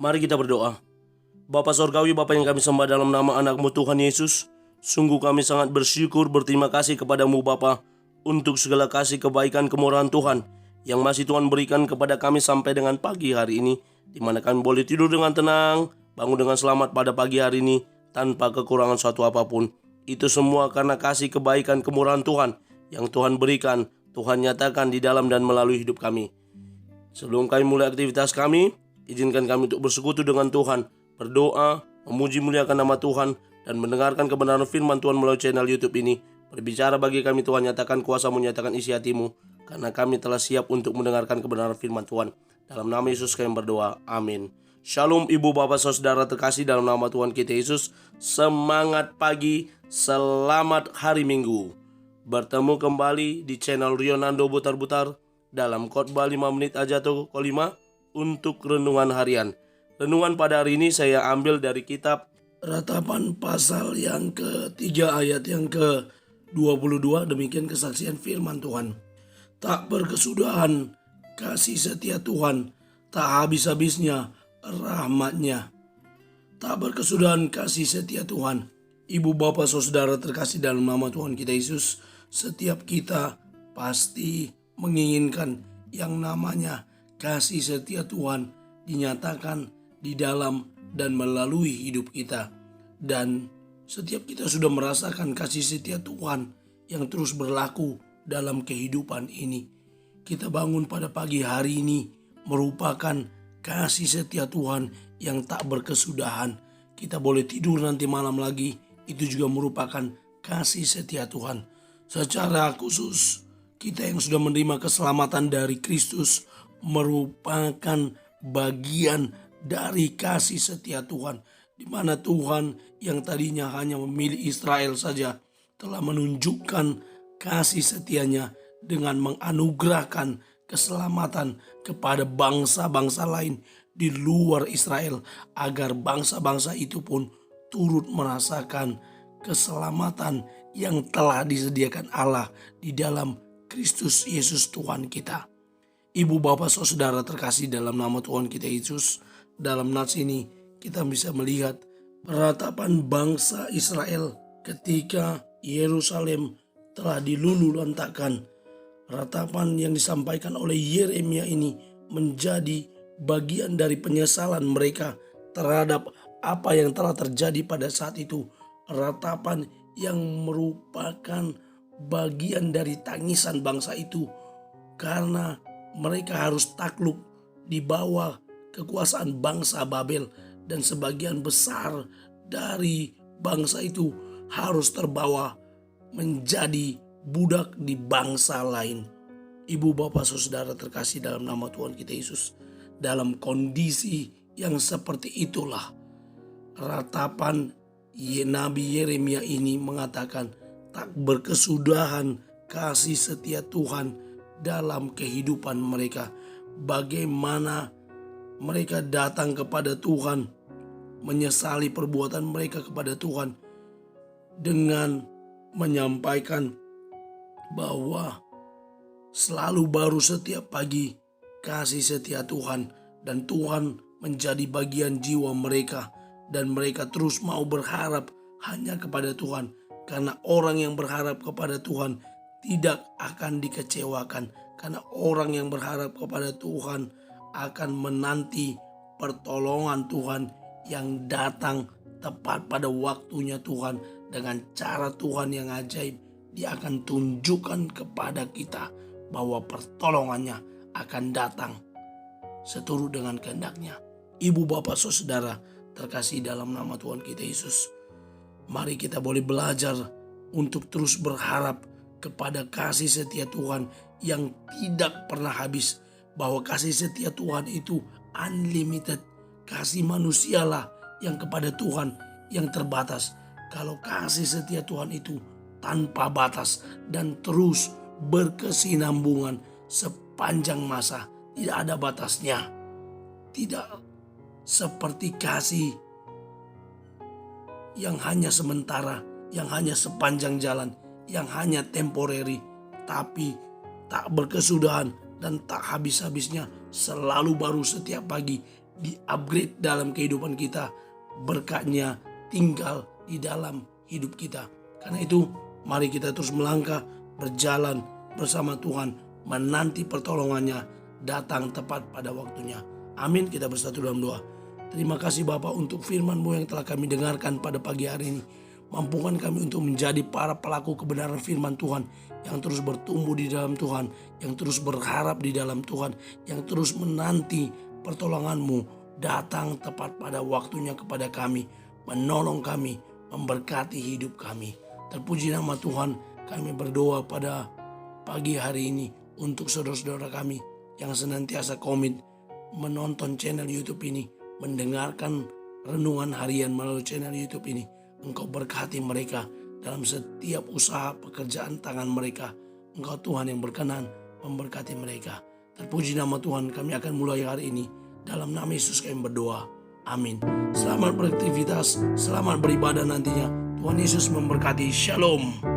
Mari kita berdoa. Bapa Sorgawi, Bapa yang kami sembah dalam nama anak-Mu Tuhan Yesus, sungguh kami sangat bersyukur, berterima kasih kepadamu Bapa untuk segala kasih, kebaikan, kemurahan Tuhan yang masih Tuhan berikan kepada kami sampai dengan pagi hari ini, di mana kami boleh tidur dengan tenang, bangun dengan selamat pada pagi hari ini tanpa kekurangan suatu apapun. Itu semua karena kasih, kebaikan, kemurahan Tuhan yang Tuhan berikan, Tuhan nyatakan di dalam dan melalui hidup kami. Sebelum kami mulai aktivitas kami, izinkan kami untuk bersekutu dengan Tuhan, berdoa, memuji muliakan nama Tuhan, dan mendengarkan kebenaran firman Tuhan melalui channel YouTube ini. Berbicara bagi kami Tuhan, nyatakan kuasa, menyatakan isi hatimu, karena kami telah siap untuk mendengarkan kebenaran firman Tuhan. Dalam nama Yesus kami berdoa, amin. Shalom ibu bapak saudara terkasih dalam nama Tuhan kita Yesus. Semangat pagi, selamat hari Minggu. Bertemu kembali di channel Rionando Butar-Butar dalam khotbah 5 menit aja atau kolima untuk renungan harian. Renungan pada hari ini saya ambil dari kitab Ratapan pasal yang ke-3 ayat yang ke-22. Demikian kesaksian firman Tuhan. Tak berkesudahan kasih setia Tuhan, tak habis-habisnya rahmat-Nya. Tak berkesudahan kasih setia Tuhan. Ibu bapak saudara terkasih dalam nama Tuhan kita Yesus, setiap kita pasti menginginkan yang namanya kasih setia Tuhan dinyatakan di dalam dan melalui hidup kita. Dan setiap kita sudah merasakan kasih setia Tuhan yang terus berlaku dalam kehidupan ini. Kita bangun pada pagi hari ini merupakan kasih setia Tuhan yang tak berkesudahan. Kita boleh tidur nanti malam lagi, itu juga merupakan kasih setia Tuhan. Secara khusus, kita yang sudah menerima keselamatan dari Kristus merupakan bagian dari kasih setia Tuhan, di mana Tuhan yang tadinya hanya memilih Israel saja telah menunjukkan kasih setianya dengan menganugerahkan keselamatan kepada bangsa-bangsa lain di luar Israel, agar bangsa-bangsa itu pun turut merasakan keselamatan yang telah disediakan Allah di dalam Kristus Yesus Tuhan kita. Ibu bapak saudara terkasih dalam nama Tuhan kita Yesus, dalam nats ini kita bisa melihat peratapan bangsa Israel ketika Yerusalem telah diluluhlantakkan. Ratapan yang disampaikan oleh Yeremia ini menjadi bagian dari penyesalan mereka terhadap apa yang telah terjadi pada saat itu. Ratapan yang merupakan bagian dari tangisan bangsa itu karena mereka harus takluk di bawah kekuasaan bangsa Babel, dan sebagian besar dari bangsa itu harus terbawa menjadi budak di bangsa lain. Ibu bapak saudara terkasih dalam nama Tuhan kita Yesus, dalam kondisi yang seperti itulah ratapan Nabi Yeremia ini mengatakan tak berkesudahan kasih setia Tuhan dalam kehidupan mereka. Bagaimana mereka datang kepada Tuhan, menyesali perbuatan mereka kepada Tuhan dengan menyampaikan bahwa selalu baru setiap pagi kasih setia Tuhan, dan Tuhan menjadi bagian jiwa mereka, dan mereka terus mau berharap hanya kepada Tuhan, karena orang yang berharap kepada Tuhan tidak akan dikecewakan, karena orang yang berharap kepada Tuhan akan menanti pertolongan Tuhan yang datang tepat pada waktunya Tuhan. Dengan cara Tuhan yang ajaib, Dia akan tunjukkan kepada kita bahwa pertolongannya akan datang seturut dengan kehendak-Nya. Ibu bapak saudara terkasih dalam nama Tuhan kita Yesus, mari kita boleh belajar untuk terus berharap kepada kasih setia Tuhan yang tidak pernah habis. Bahwa kasih setia Tuhan itu unlimited. Kasih manusialah yang kepada Tuhan yang terbatas. Kalau kasih setia Tuhan itu tanpa batas dan terus berkesinambungan sepanjang masa, tidak ada batasnya. Tidak seperti kasih yang hanya sementara, yang hanya sepanjang jalan, yang hanya temporary, tapi tak berkesudahan dan tak habis-habisnya, selalu baru setiap pagi. di-upgrade dalam kehidupan kita. Berkatnya tinggal di dalam hidup kita. Karena itu mari kita terus melangkah, berjalan bersama Tuhan, menanti pertolongannya datang tepat pada waktunya. Amin. Kita bersatu dalam doa. Terima kasih Bapa untuk firman-Mu yang telah kami dengarkan pada pagi hari ini. Mampukan kami untuk menjadi para pelaku kebenaran firman Tuhan yang terus bertumbuh di dalam Tuhan, yang terus berharap di dalam Tuhan, yang terus menanti pertolongan-Mu datang tepat pada waktunya kepada kami, menolong kami, memberkati hidup kami. Terpuji nama Tuhan. Kami berdoa pada pagi hari ini untuk saudara-saudara kami yang senantiasa komit menonton channel YouTube ini, mendengarkan renungan harian melalui channel YouTube ini. Engkau berkati mereka dalam setiap usaha pekerjaan tangan mereka. Engkau Tuhan yang berkenan memberkati mereka. Terpuji nama Tuhan. Kami akan mulai hari ini. Dalam nama Yesus kami berdoa. Amin. Selamat beraktivitas, selamat beribadah nantinya. Tuhan Yesus memberkati. Shalom.